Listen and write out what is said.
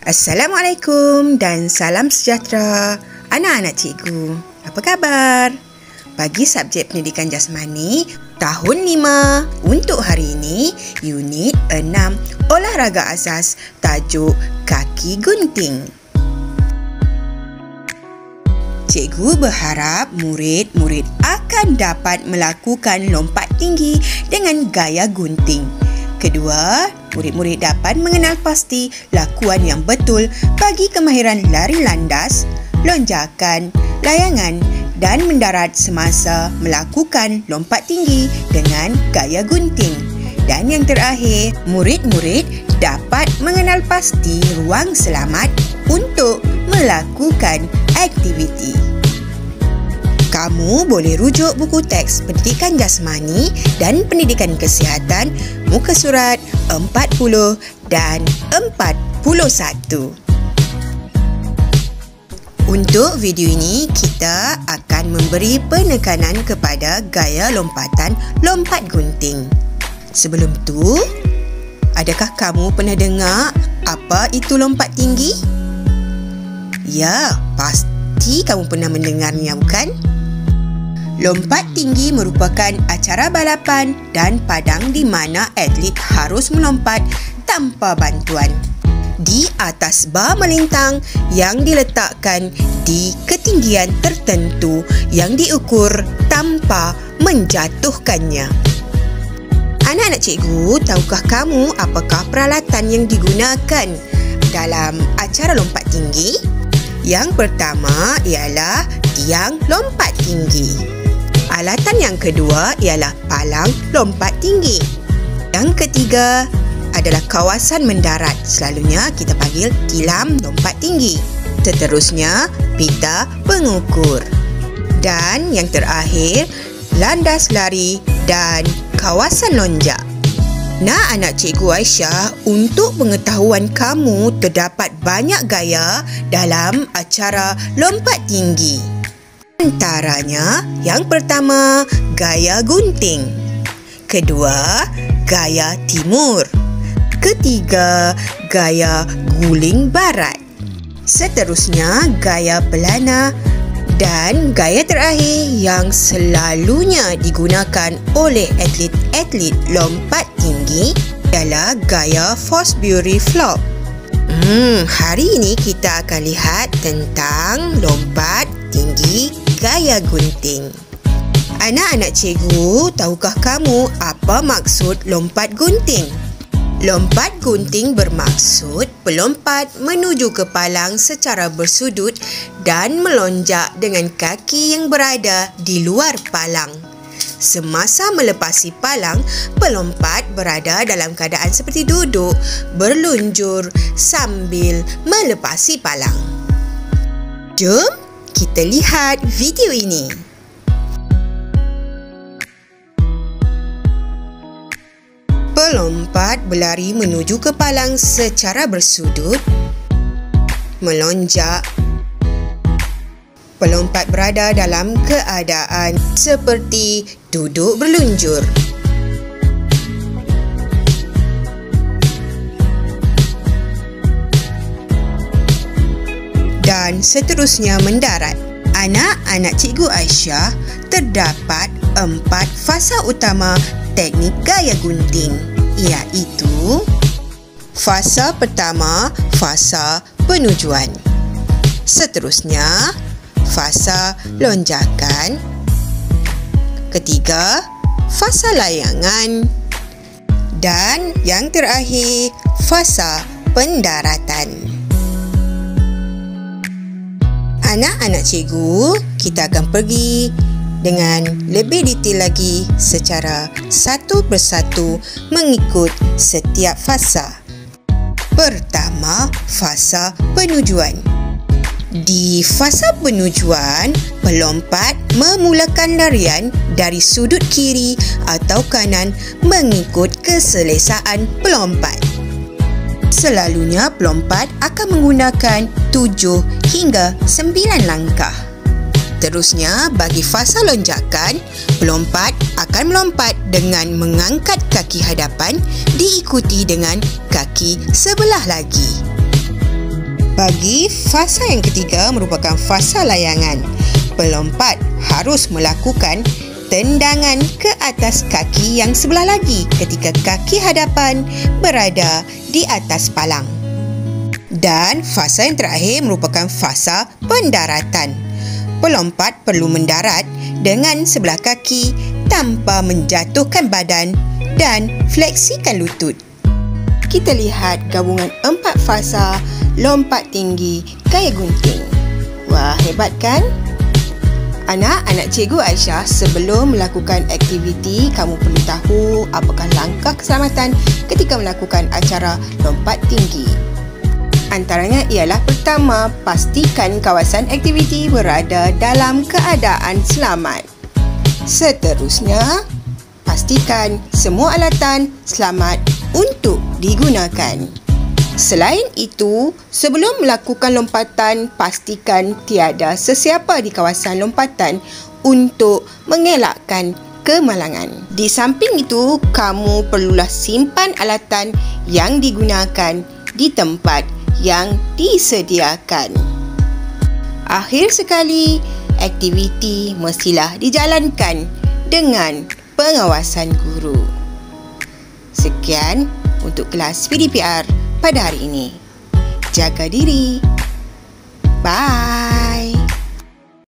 Assalamualaikum dan salam sejahtera anak-anak cikgu. Apa khabar? Bagi subjek pendidikan jasmani tahun 5 untuk hari ini, unit 6 olahraga asas tajuk kaki gunting. Cikgu berharap murid-murid akan dapat melakukan lompat tinggi dengan gaya gunting. Kedua, murid-murid dapat mengenal pasti lakuan yang betul bagi kemahiran lari landas, lonjakan, layangan dan mendarat semasa melakukan lompat tinggi dengan gaya gunting. Dan yang terakhir, murid-murid dapat mengenal pasti ruang selamat untuk melakukan aktiviti. Kamu boleh rujuk buku teks pendidikan jasmani dan pendidikan kesihatan muka surat 40 dan 41. Untuk video ini, kita akan memberi penekanan kepada gaya lompatan lompat gunting. Sebelum tu, adakah kamu pernah dengar apa itu lompat tinggi? Ya, pasti kamu pernah mendengarnya, bukan? Lompat tinggi merupakan acara balapan dan padang di mana atlet harus melompat tanpa bantuan di atas bar melintang yang diletakkan di ketinggian tertentu yang diukur tanpa menjatuhkannya. Anak-anak cikgu, tahukah kamu apakah peralatan yang digunakan dalam acara lompat tinggi? Yang pertama ialah tiang lompat tinggi. Alatan yang kedua ialah palang lompat tinggi. Yang ketiga adalah kawasan mendarat. Selalunya kita panggil tilam lompat tinggi. Seterusnya, pita pengukur. Dan yang terakhir, landas lari dan kawasan lonjak. Nah, anak cikgu Aisyah, untuk pengetahuan kamu, terdapat banyak gaya dalam acara lompat tinggi. Antaranya, yang pertama, gaya gunting. Kedua, gaya timur. Ketiga, gaya guling barat. Seterusnya, gaya pelana. Dan gaya terakhir yang selalunya digunakan oleh atlet-atlet lompat tinggi ialah gaya Fosbury flop. Hari ini kita akan lihat tentang lompat tinggi gaya gunting. Anak-anak cikgu, tahukah kamu apa maksud lompat gunting? Lompat gunting bermaksud pelompat menuju ke palang secara bersudut dan melonjak dengan kaki yang berada di luar palang. Semasa melepasi palang, pelompat berada dalam keadaan seperti duduk, berlunjur sambil melepasi palang. Jom kita lihat video ini. Pelompat berlari menuju ke palang secara bersudut, melonjak. Pelompat berada dalam keadaan seperti duduk berlunjur. Dan seterusnya mendarat. Anak-anak cikgu Aisyah, terdapat 4 fasa utama teknik gaya gunting, iaitu fasa pertama, fasa penujuan. Seterusnya, fasa lonjakan. Ketiga, fasa layangan. Dan yang terakhir, fasa pendaratan. Anak-anak cikgu, kita akan pergi dengan lebih detail lagi secara satu persatu mengikut setiap fasa. Pertama, fasa penujuan. Di fasa penujuan, pelompat memulakan larian dari sudut kiri atau kanan mengikut keselesaan pelompat. Selalunya pelompat akan menggunakan 7 hingga 9 langkah. Terusnya, bagi fasa lonjakan, pelompat akan melompat dengan mengangkat kaki hadapan diikuti dengan kaki sebelah lagi. Bagi fasa yang ketiga merupakan fasa layangan. Pelompat harus melakukan tendangan ke atas kaki yang sebelah lagi ketika kaki hadapan berada di atas palang. Dan fasa yang terakhir merupakan fasa pendaratan. Pelompat perlu mendarat dengan sebelah kaki tanpa menjatuhkan badan dan fleksikan lutut. Kita lihat gabungan 4 fasa lompat tinggi gaya gunting. Wah, hebat kan? Anak-anak Cikgu Aisyah, sebelum melakukan aktiviti, kamu perlu tahu apakah langkah keselamatan ketika melakukan acara lompat tinggi. Antaranya ialah pertama, pastikan kawasan aktiviti berada dalam keadaan selamat. Seterusnya, pastikan semua alatan selamat untuk digunakan. Selain itu, sebelum melakukan lompatan, pastikan tiada sesiapa di kawasan lompatan untuk mengelakkan kemalangan. Di samping itu, kamu perlulah simpan alatan yang digunakan di tempat yang disediakan. Akhir sekali, aktiviti mestilah dijalankan dengan pengawasan guru. Sekian untuk kelas PDPR pada hari ini. Jaga diri. Bye.